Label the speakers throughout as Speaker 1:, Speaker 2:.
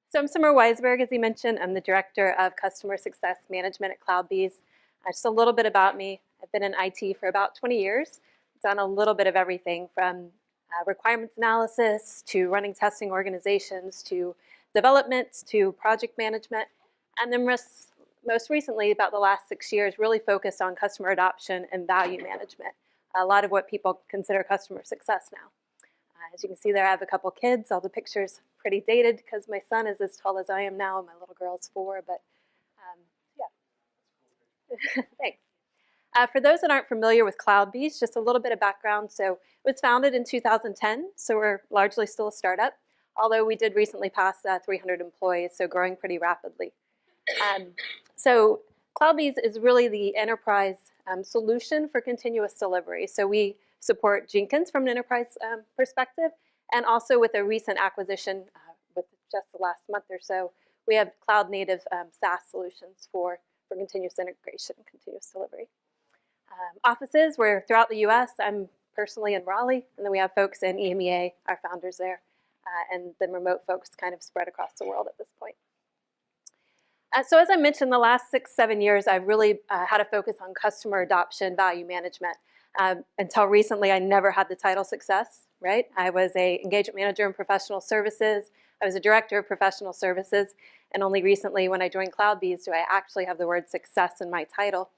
Speaker 1: So I'm Summer Weisberg, as he mentioned. I'm the Director of Customer Success Management at CloudBees. Just a little bit about me. I've been in IT for about 20 years. Done a little bit of everything from requirements analysis to running testing organizations to development to project management. And then most recently, about the last 6 years, really focused on customer adoption and value management. A lot of what people consider customer success now. As you can see there, I have a couple kids. All the pictures pretty dated because my son is as tall as I am now. My little girl's 4, but yeah. Thanks. For those that aren't familiar with CloudBees, just a little bit of background. So it was founded in 2010, so we're largely still a startup, although we did recently pass 300 employees, so growing pretty rapidly. So CloudBees is really the enterprise solution for continuous delivery. So we support Jenkins from an enterprise perspective, and also with a recent acquisition with just the last month or so, we have cloud-native SaaS solutions for continuous integration, continuous delivery. Offices, we're throughout the US. I'm personally in Raleigh, and then we have folks in EMEA, our founders there, and then remote folks kind of spread across the world at this point. So as I mentioned, the last 6-7 years, I've really had a focus on customer adoption, value management. Until recently, I never had the title success, right? I was an engagement manager in professional services. I was a director of professional services. And only recently, when I joined CloudBees, do I actually have the word success in my title.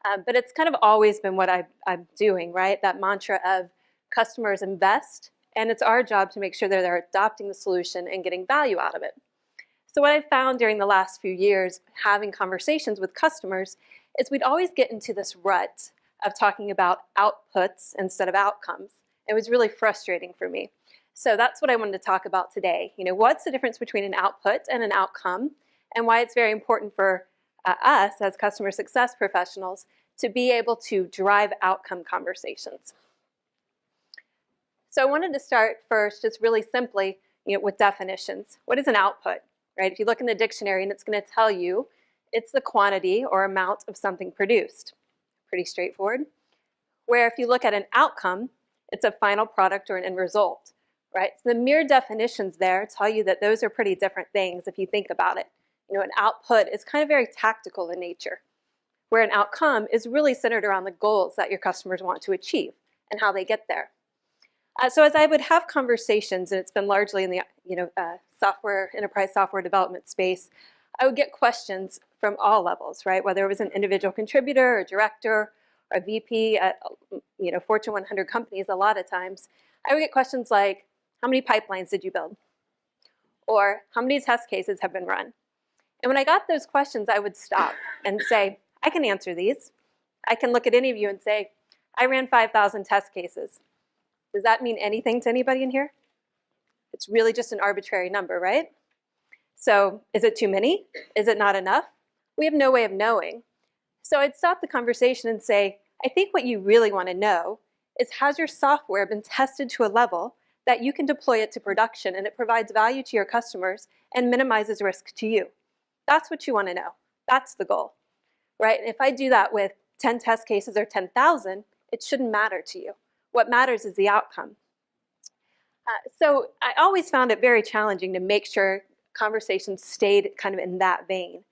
Speaker 1: But it's kind of always been what I'm doing, right? That mantra of customers invest, and it's our job to make sure that they're adopting the solution and getting value out of it. So what I found during the last few years, having conversations with customers, is we'd always get into this rut of talking about outputs instead of outcomes. It was really frustrating for me. So that's what I wanted to talk about today. You know, what's the difference between an output and an outcome, and why it's very important for us as customer success professionals to be able to drive outcome conversations. So I wanted to start first just really simply with definitions. What is an output? Right? If you look in the dictionary, and it's going to tell you it's the quantity or amount of something produced. Pretty straightforward. Where if you look at an outcome, it's a final product or an end result, right? So the mere definitions there tell you that those are pretty different things if you think about it. You know, an output is kind of very tactical in nature, where an outcome is really centered around the goals that your customers want to achieve and how they get there. So as I would have conversations, and it's been largely in the enterprise software development space, I would get questions from all levels, right? Whether it was an individual contributor or director or a VP at Fortune 100 companies, a lot of times, I would get questions like, how many pipelines did you build? Or how many test cases have been run? And when I got those questions, I would stop and say, I can answer these. I can look at any of you and say, I ran 5,000 test cases. Does that mean anything to anybody in here? It's really just an arbitrary number, right? So is it too many? Is it not enough? We have no way of knowing. So I'd stop the conversation and say, I think what you really want to know is, has your software been tested to a level that you can deploy it to production and it provides value to your customers and minimizes risk to you? That's what you want to know. That's the goal, right? And if I do that with 10 test cases or 10,000, it shouldn't matter to you. What matters is the outcome. So I always found it very challenging to make sure conversations stayed kind of in that vein,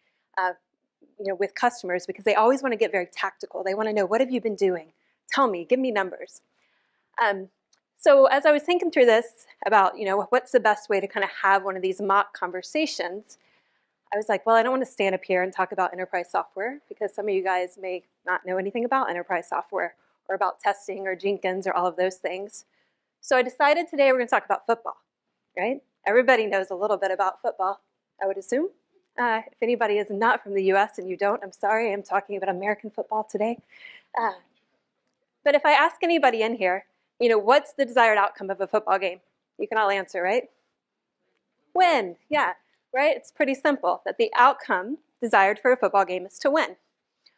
Speaker 1: with customers, because they always want to get very tactical. They want to know, what have you been doing? Tell me, give me numbers. So as I was thinking through this about, what's the best way to kind of have one of these mock conversations, I was like, well, I don't want to stand up here and talk about enterprise software, because some of you guys may not know anything about enterprise software or about testing or Jenkins or all of those things. So I decided today we're going to talk about football, right? Everybody knows a little bit about football, I would assume. If anybody is not from the US and you don't, I'm sorry, I'm talking about American football today. But if I ask anybody in here, what's the desired outcome of a football game? You can all answer, right? Win, yeah, right? It's pretty simple, that the outcome desired for a football game is to win.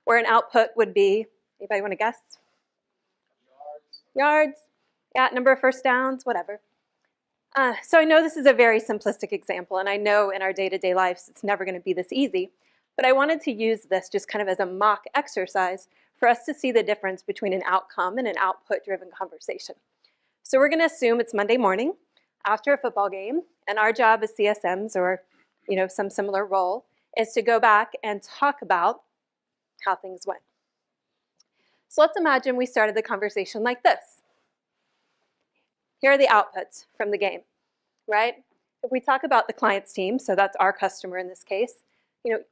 Speaker 1: Where an output would be, anybody want to guess? Yards, yeah, number of first downs, whatever. So I know this is a very simplistic example, and I know in our day-to-day lives it's never going to be this easy, but I wanted to use this just kind of as a mock exercise for us to see the difference between an outcome and an output-driven conversation. So we're going to assume it's Monday morning after a football game, and our job as CSMs or some similar role, is to go back and talk about how things went. So let's imagine we started the conversation like this. Here are the outputs from the game, right? If we talk about the client's team, so that's our customer in this case,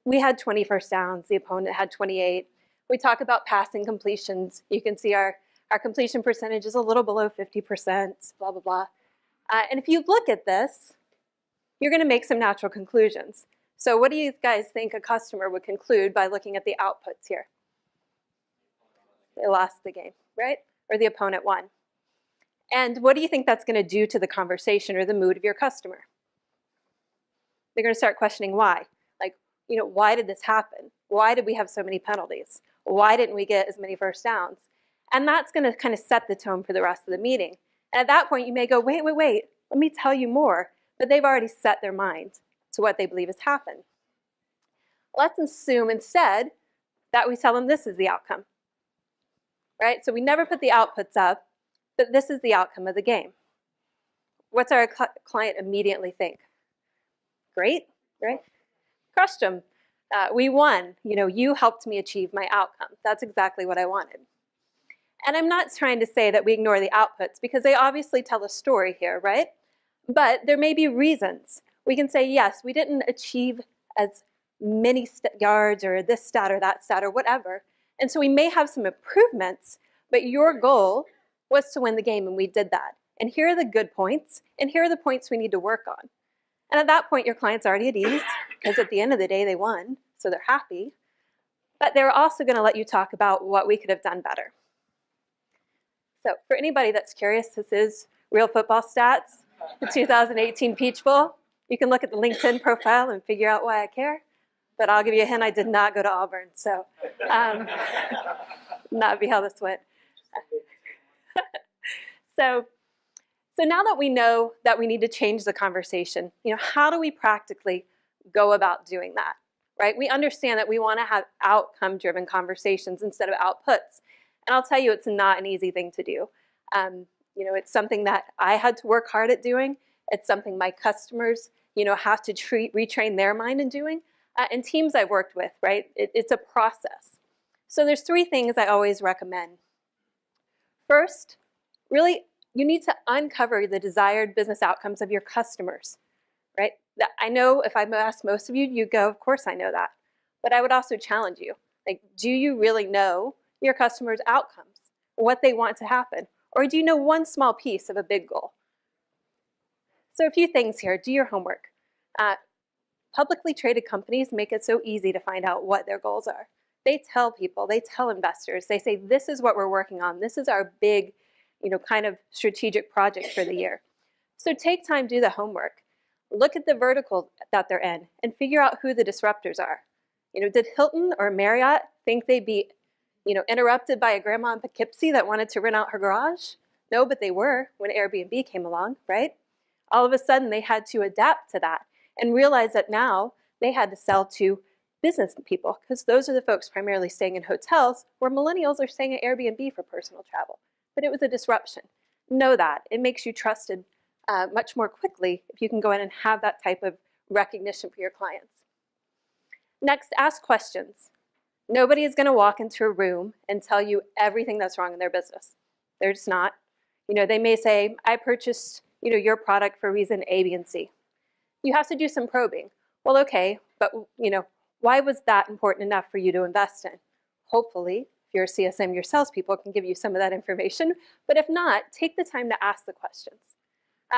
Speaker 1: we had 20 first downs, the opponent had 28. We talk about passing completions. You can see our completion percentage is a little below 50%, blah, blah, blah. And if you look at this, you're going to make some natural conclusions. So what do you guys think a customer would conclude by looking at the outputs here? They lost the game, right? Or the opponent won. And what do you think that's going to do to the conversation or the mood of your customer? They're going to start questioning why. Like, why did this happen? Why did we have so many penalties? Why didn't we get as many first downs? And that's going to kind of set the tone for the rest of the meeting. And at that point, you may go, wait, let me tell you more. But they've already set their mind to what they believe has happened. Let's assume instead that we tell them this is the outcome. Right? So we never put the outputs up, but this is the outcome of the game. What's our client immediately think? Great, right? Crushed them. We won. You helped me achieve my outcome. That's exactly what I wanted. And I'm not trying to say that we ignore the outputs because they obviously tell a story here, right? But there may be reasons. We can say, yes, we didn't achieve as many yards or this stat or that stat or whatever. And so we may have some improvements, but your goal was to win the game and we did that. And here are the good points, and here are the points we need to work on. And at that point, your client's already at ease because at the end of the day, they won, so they're happy. But they're also going to let you talk about what we could have done better. So for anybody that's curious, this is Real Football Stats, the 2018 Peach Bowl. You can look at the LinkedIn profile and figure out why I care. But I'll give you a hint, I did not go to Auburn, so not be how this went. So now that we know that we need to change the conversation, how do we practically go about doing that, right? We understand that we want to have outcome-driven conversations instead of outputs. And I'll tell you, it's not an easy thing to do. It's something that I had to work hard at doing. It's something my customers, have to retrain their mind in doing. And teams I've worked with, right? It's a process. So there's 3 things I always recommend. First, really, you need to uncover the desired business outcomes of your customers, right? I know if I ask most of you, you go, of course I know that. But I would also challenge you. Like, do you really know your customers' outcomes, what they want to happen? Or do you know one small piece of a big goal? So a few things here. Do your homework. Publicly traded companies make it so easy to find out what their goals are. They tell people, they tell investors, they say, this is what we're working on. This is our big, kind of strategic project for the year. So take time, do the homework. Look at the vertical that they're in and figure out who the disruptors are. Did Hilton or Marriott think they'd be, interrupted by a grandma in Poughkeepsie that wanted to rent out her garage? No, but they were when Airbnb came along, right? All of a sudden, they had to adapt to that and realize that now they had to sell to business people because those are the folks primarily staying in hotels where millennials are staying at Airbnb for personal travel. But it was a disruption. Know that. It makes you trusted much more quickly if you can go in and have that type of recognition for your clients. Next, ask questions. Nobody is going to walk into a room and tell you everything that's wrong in their business. They're just not. They may say, I purchased your product for reason A, B, and C. You have to do some probing. Well, okay, but why was that important enough for you to invest in? Hopefully, if you're a CSM, your salespeople can give you some of that information. But if not, take the time to ask the questions.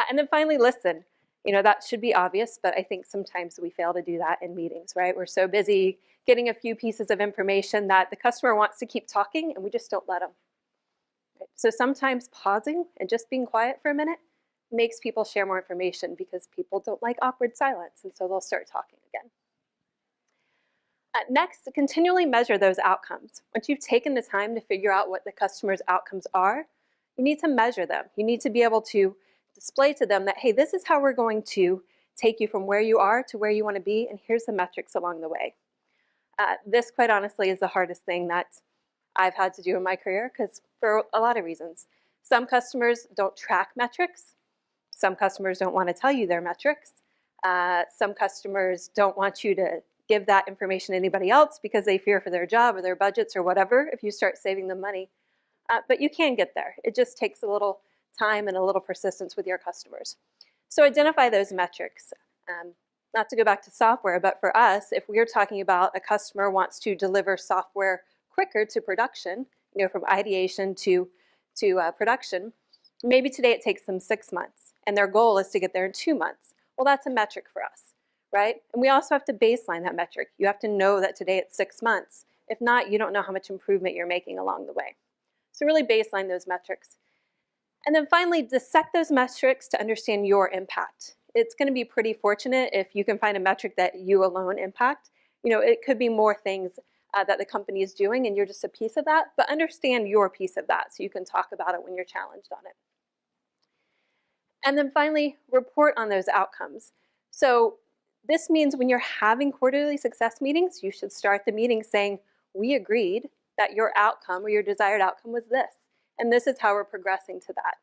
Speaker 1: And then finally, listen. That should be obvious, but I think sometimes we fail to do that in meetings, right? We're so busy getting a few pieces of information that the customer wants to keep talking, and we just don't let them. Okay? So sometimes pausing and just being quiet for a minute makes people share more information because people don't like awkward silence, and so they'll start talking again. Next, continually measure those outcomes. Once you've taken the time to figure out what the customer's outcomes are, you need to measure them. You need to be able to display to them that, hey, this is how we're going to take you from where you are to where you want to be, and here's the metrics along the way. This, quite honestly, is the hardest thing that I've had to do in my career because for a lot of reasons. Some customers don't track metrics. Some customers don't want to tell you their metrics. Some customers don't want you to give that information to anybody else because they fear for their job or their budgets or whatever if you start saving them money. But you can get there. It just takes a little time and a little persistence with your customers. So identify those metrics. Not to go back to software, but for us, if we're talking about a customer wants to deliver software quicker to production, from ideation to production, maybe today it takes them 6 months, and their goal is to get there in 2 months. Well, that's a metric for us, right? And we also have to baseline that metric. You have to know that today it's 6 months. If not, you don't know how much improvement you're making along the way. So really baseline those metrics. And then finally, dissect those metrics to understand your impact. It's going to be pretty fortunate if you can find a metric that you alone impact. It could be more things that the company is doing, and you're just a piece of that, but understand your piece of that so you can talk about it when you're challenged on it. And then finally, report on those outcomes. So this means when you're having quarterly success meetings, you should start the meeting saying, we agreed that your outcome or your desired outcome was this, and this is how we're progressing to that.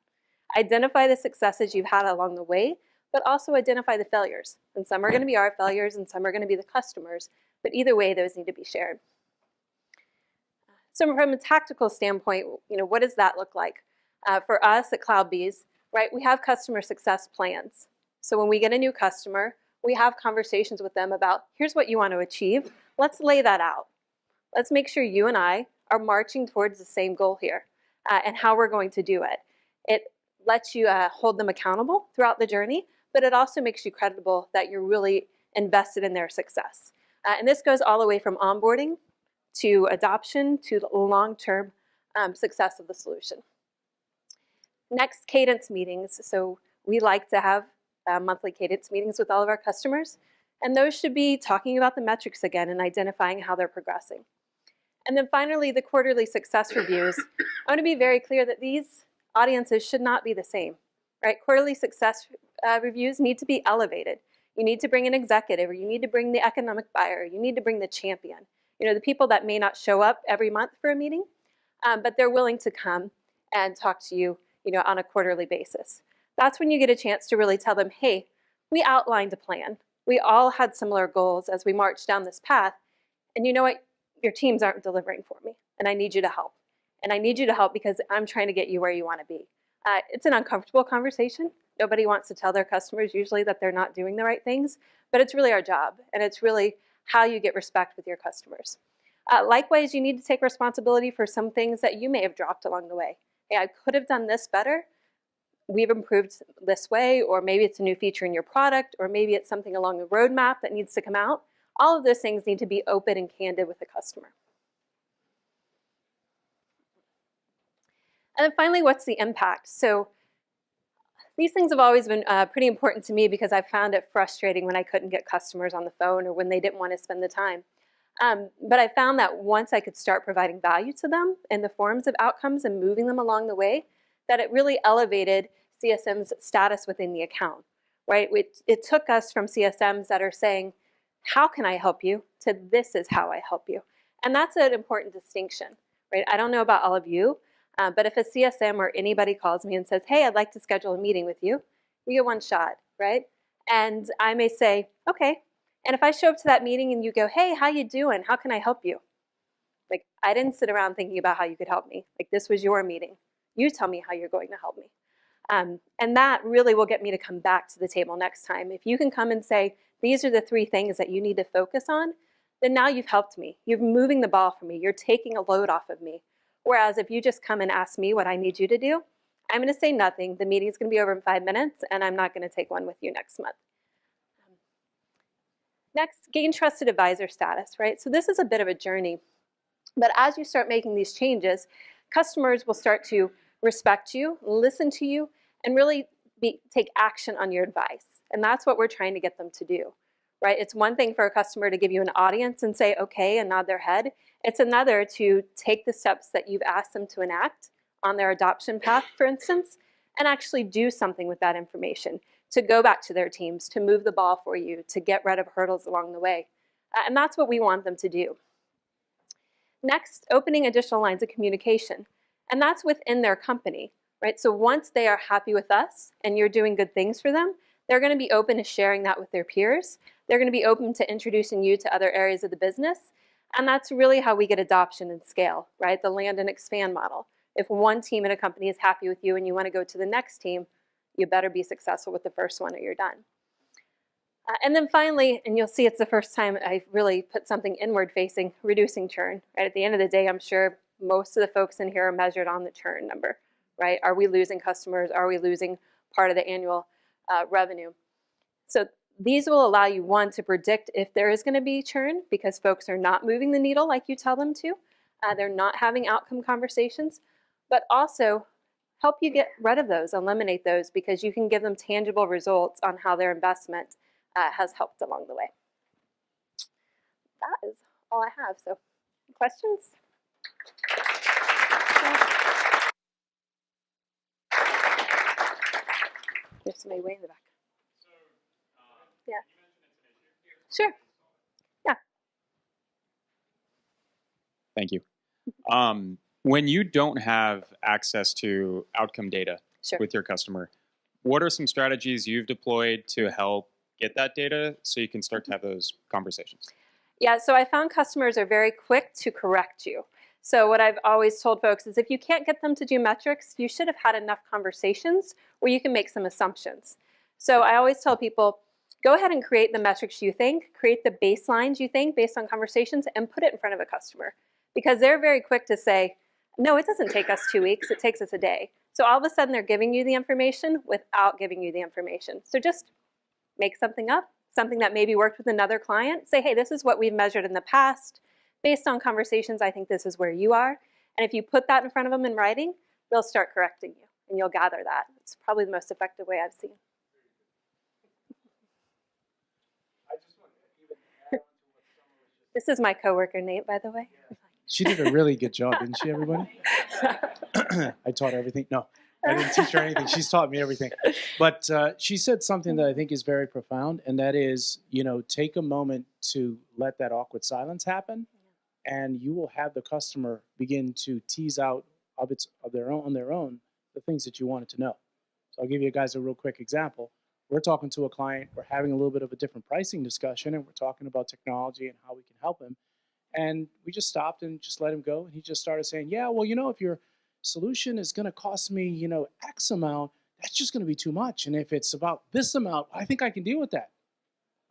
Speaker 1: Identify the successes you've had along the way, but also identify the failures. And some are going to be our failures and some are going to be the customers, but either way, those need to be shared. So from a tactical standpoint, what does that look like? For us at cloudbees, right, we have customer success plans. So when we get a new customer, we have conversations with them about, here's what you want to achieve. Let's lay that out. Let's make sure you and I are marching towards the same goal here and how we're going to do it. It lets you hold them accountable throughout the journey, but it also makes you credible that you're really invested in their success. And this goes all the way from onboarding to adoption to the long-term success of the solution. Next, cadence meetings. So we like to have monthly cadence meetings with all of our customers, and those should be talking about the metrics again and identifying how they're progressing. And then finally, the quarterly success reviews. I want to be very clear that these audiences should not be the same, right? Quarterly success reviews need to be elevated. You need to bring an executive, or you need to bring the economic buyer, you need to bring the champion. The people that may not show up every month for a meeting, but they're willing to come and talk to you, on a quarterly basis. That's when you get a chance to really tell them, hey, we outlined a plan. We all had similar goals as we marched down this path, and you know what? Your teams aren't delivering for me, and I need you to help. And I need you to help because I'm trying to get you where you want to be. It's an uncomfortable conversation. Nobody wants to tell their customers usually that they're not doing the right things, but it's really our job, and it's really how you get respect with your customers. Likewise, you need to take responsibility for some things that you may have dropped along the way. Hey, I could have done this better. We've improved this way, or maybe it's a new feature in your product, or maybe it's something along the roadmap that needs to come out. All of those things need to be open and candid with the customer. And then finally, what's the impact? So these things have always been pretty important to me because I found it frustrating when I couldn't get customers on the phone or when they didn't want to spend the time. But I found that once I could start providing value to them in the forms of outcomes and moving them along the way, that it really elevated CSM's status within the account, right? It took us from CSMs that are saying, how can I help you, to this is how I help you. And that's an important distinction, right? I don't know about all of you, but if a CSM or anybody calls me and says, hey, I'd like to schedule a meeting with you, you get one shot, right? And I may say, okay. And if I show up to that meeting and you go, hey, how you doing? How can I help you? Like, I didn't sit around thinking about how you could help me. Like, this was your meeting. You tell me how you're going to help me. And that really will get me to come back to the table next time. If you can come and say, these are the 3 things that you need to focus on, then now you've helped me. You're moving the ball for me. You're taking a load off of me. Whereas if you just come and ask me what I need you to do, I'm going to say nothing. The meeting's going to be over in 5 minutes, and I'm not going to take one with you next month. Next, gain trusted advisor status, right? So this is a bit of a journey. But as you start making these changes, customers will start to respect you, listen to you, and really take action on your advice. And that's what we're trying to get them to do, right? It's one thing for a customer to give you an audience and say, okay, and nod their head. It's another to take the steps that you've asked them to enact on their adoption path, for instance, and actually do something with that information, to go back to their teams, to move the ball for you, to get rid of hurdles along the way. And that's what we want them to do. Next, opening additional lines of communication. And that's within their company, right? So once they are happy with us and you're doing good things for them, they're going to be open to sharing that with their peers. They're going to be open to introducing you to other areas of the business. And that's really how we get adoption and scale, right? The land and expand model. If one team in a company is happy with you and you want to go to the next team, you better be successful with the first one or you're done. And then finally, and you'll see it's the first time I've really put something inward-facing, reducing churn. Right? At the end of the day, I'm sure most of the folks in here are measured on the churn number. Right? Are we losing customers? Are we losing part of the annual revenue? So these will allow you, one, to predict if there is going to be churn because folks are not moving the needle like you tell them to. They're not having outcome conversations, but also help you get rid of those, eliminate those, because you can give them tangible results on how their investment has helped along the way. That is all I have. So, questions? There's somebody way in the back. Yeah. Sure. Yeah.
Speaker 2: Thank you. When you don't have access to outcome data with your customer, what are some strategies you've deployed to help get that data so you can start to have those conversations?
Speaker 1: Yeah, so I found customers are very quick to correct you. So what I've always told folks is if you can't get them to do metrics, you should have had enough conversations where you can make some assumptions. So I always tell people, go ahead and create the metrics you think, create the baselines you think based on conversations, and put it in front of a customer. Because they're very quick to say, no, it doesn't take us 2 weeks, it takes us a day. So all of a sudden they're giving you the information without giving you the information. So just make something up, something that maybe worked with another client. Say, hey, this is what we've measured in the past. Based on conversations, I think this is where you are. And if you put that in front of them in writing, they'll start correcting you, and you'll gather that. It's probably the most effective way I've seen. This is my coworker, Nate, by the way.
Speaker 3: She did a really good job, didn't she, everybody? I taught her everything. No, I didn't teach her anything. She's taught me everything. But she said something that I think is very profound, and that is, you know, take a moment to let that awkward silence happen, and you will have the customer begin to tease out on their own the things that you wanted to know. So I'll give you guys a real quick example. We're talking to a client. We're having a little bit of a different pricing discussion, and we're talking about technology and how we can help him. And we just stopped and just let him go. And he just started saying, yeah, well, you know, if your solution is going to cost me, you know, X amount, that's just going to be too much. And if it's about this amount, I think I can deal with that.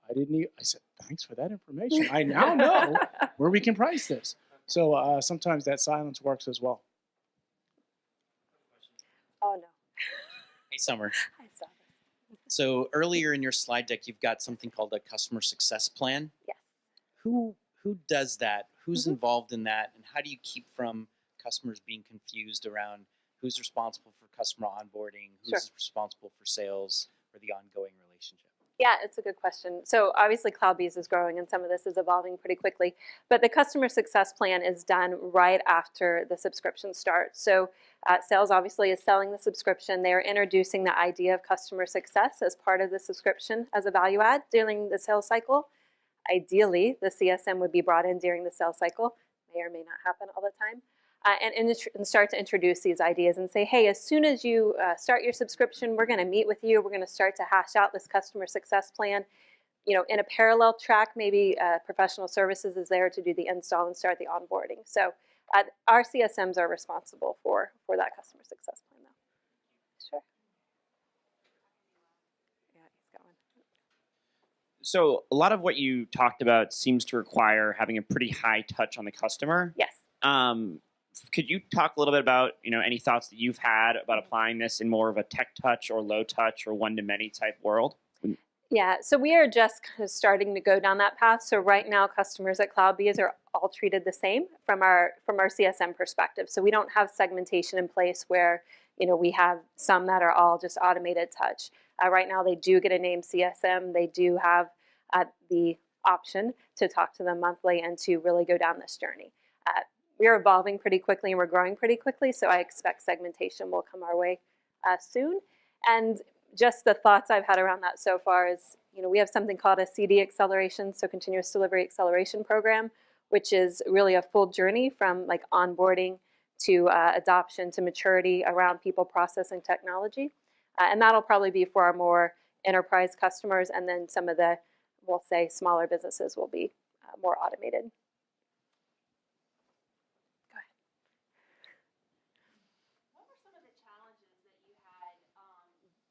Speaker 3: I said, thanks for that information. I now know where we can price this. So sometimes that silence works as well.
Speaker 1: Oh, no.
Speaker 4: Hey, Summer.
Speaker 1: I saw this.
Speaker 4: So earlier in your slide deck, you've got something called a customer success plan.
Speaker 1: Yes.
Speaker 4: Who does that? Who's involved in that? And how do you keep from customers being confused around who's responsible for customer onboarding, who's responsible for sales, or the ongoing relationship?
Speaker 1: Yeah, it's a good question. So obviously cloudbees is growing and some of this is evolving pretty quickly, but the customer success plan is done right after the subscription starts. So sales obviously is selling the subscription. They are introducing the idea of customer success as part of the subscription as a value add during the sales cycle. Ideally, the CSM would be brought in during the sales cycle. May or may not happen all the time. And start to introduce these ideas and say, hey, as soon as you start your subscription, we're going to meet with you. We're going to start to hash out this customer success plan. You know, in a parallel track, maybe professional services is there to do the install and start the onboarding. So our CSMs are responsible for that customer success plan, though. Sure. Yeah, he's got one.
Speaker 5: So a lot of what you talked about seems to require having a pretty high touch on the customer.
Speaker 1: Yes.
Speaker 5: Could you talk a little bit about, you know, any thoughts that you've had about applying this in more of a tech touch or low touch or one-to-many type world?
Speaker 1: Yeah, so we are just kind of starting to go down that path. So right now, customers at cloudbees are all treated the same from our CSM perspective. So we don't have segmentation in place where, you know, we have some that are all just automated touch. Right now, they do get a named CSM. They do have the option to talk to them monthly and to really go down this journey. We're evolving pretty quickly and we're growing pretty quickly, so I expect segmentation will come our way soon. And just the thoughts I've had around that so far is, you know, we have something called a CD acceleration, so continuous delivery acceleration program, which is really a full journey from like onboarding to adoption to maturity around people, process, and technology. And that'll probably be for our more, enterprise customers, and then some of the, we'll say, smaller businesses will be more automated. Go ahead.
Speaker 6: What were some of the challenges that you had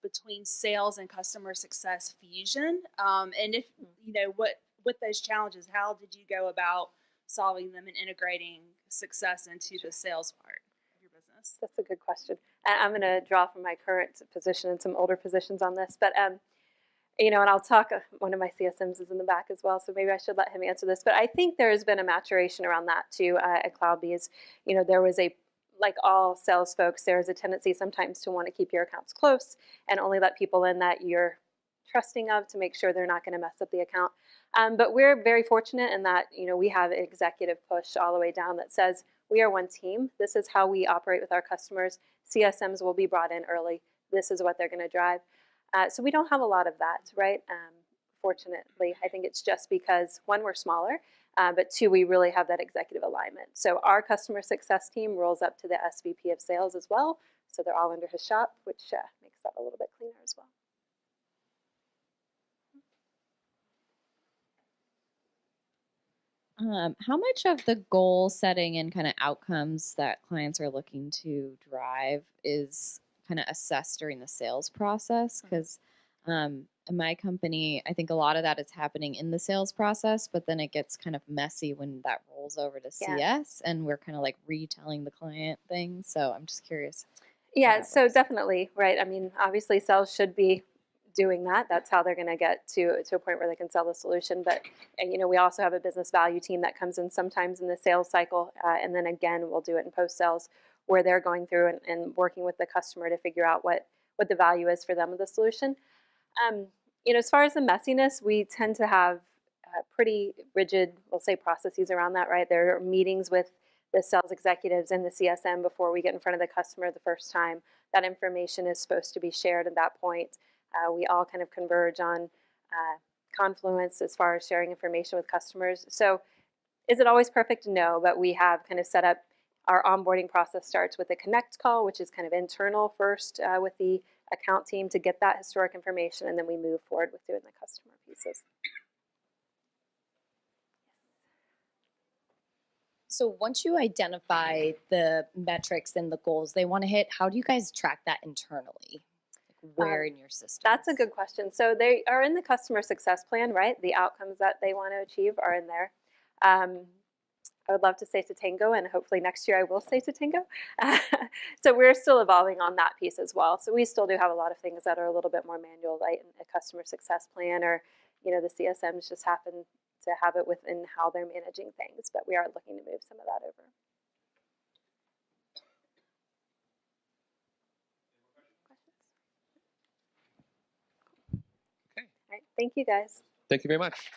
Speaker 6: between sales and customer success fusion? And if, you know, what with those challenges, how did you go about solving them and integrating success into the sales part of your business?
Speaker 1: That's a good question. I'm going to draw from my current position and some older positions on this, but you know, and I'll talk, one of my CSMs is in the back as well, so maybe I should let him answer this, but I think there has been a maturation around that too at CloudBees. You know, there was like all sales folks, there is a tendency sometimes to want to keep your accounts close and only let people in that you're trusting of to make sure they're not going to mess up the account. But we're very fortunate in that, you know, we have an executive push all the way down that says we are one team. This is how we operate with our customers. CSMs will be brought in early. This is what they're going to drive. So we don't have a lot of that, right? Fortunately, I think it's just because, one, we're smaller, but two, we really have that executive alignment. So our customer success team rolls up to the SVP of sales as well. So they're all under his shop, which makes that a little bit cleaner as well.
Speaker 7: How much of the goal setting and kind of outcomes that clients are looking to drive is kind of assessed during the sales process? Because in my company, I think a lot of that is happening in the sales process, but then it gets kind of messy when that rolls over to CS and we're kind of like retelling the client things. So I'm just curious.
Speaker 1: Yeah, so definitely, right? I mean, obviously sales should be doing that. That's how they're going to get to a point where they can sell the solution. But, you know, we also have a business value team that comes in sometimes in the sales cycle. And then again, we'll do it in post-sales where they're going through and working with the customer to figure out what the value is for them of the solution. You know, as far as the messiness, we tend to have pretty rigid, we'll say, processes around that, right? There are meetings with the sales executives and the CSM before we get in front of the customer the first time. That information is supposed to be shared at that point. We all kind of converge on Confluence as far as sharing information with customers. So is it always perfect? No, but we have kind of set up our onboarding process starts with a connect call, which is kind of internal first with the account team to get that historic information, and then we move forward with doing the customer pieces.
Speaker 7: So once you identify the metrics and the goals they want to hit, how do you guys track that internally? Where in your system?
Speaker 1: That's a good question. So they are in the customer success plan, right? The outcomes that they want to achieve are in there. I would love to say to Tango, and hopefully next year I will say to Tango. So we're still evolving on that piece as well. So we still do have a lot of things that are a little bit more manual, like a customer success plan, or, you know, the CSMs just happen to have it within how they're managing things. But we are looking to move some of that over. All right, thank you guys.
Speaker 8: Thank you very much.